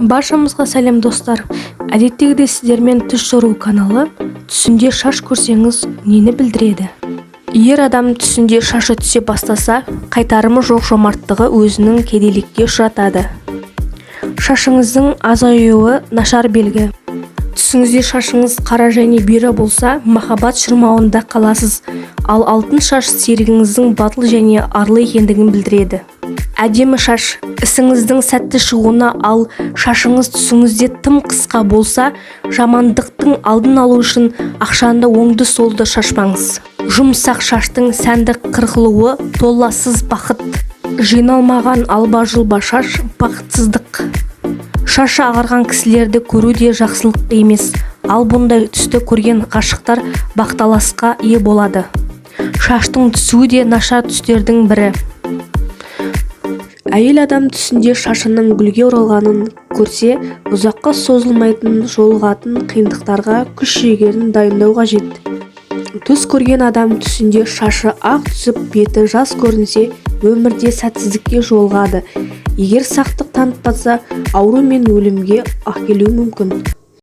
Баршамызға сәлем достар. Әдеттегідей сіздермен түс жору каналы. Түсінде шаш көрсеңіз нені білдіреді? Ер адам түсінде шашы түсе бастаса, қайтарымы жоқ жомарттығы өзінің кедейлікке ұшыратады. Шашыңыздың азаюы нашар белгі. Түсіңізде шашыңыз қара және бұйра болса, махаббат шырмауында қаласыз, ал алтын шаш серігіңіздің батыл және арлы екендігін білдіреді. Әдемі шаш ісіңіздің сәтті шығуына, ал шашыңыз түсіңізде тым қысқа болса, жамандықтың алдын алу үшін ақшанды оңды-солды шашпаңыз. Жұмсақ шаштың сәнді қырқылуы толассыз бақыт. Жиналмаған алба-жұлба шаш бақытсыздық. Шашы ағарған кісілерді көру де жақсылық емес, ал бұндай түсті көрген ғашықтар бақталасқа ие болады. Шаштың түсуі де нашар түстердің бірі. Әйел адам түсінде шашының гүлге оралғанын көрсе, ұзаққа созылмайтын жолығатын қиындықтарға күш-жігерін дайындау қажет. Түс көрген адам түсінде шашы ақ түсіп, беті жас көрінсе, өмірде сәтсіздікке жолығады. Егер сақтық танытпаса, ауру мен өлімге әкелуі мүмкін.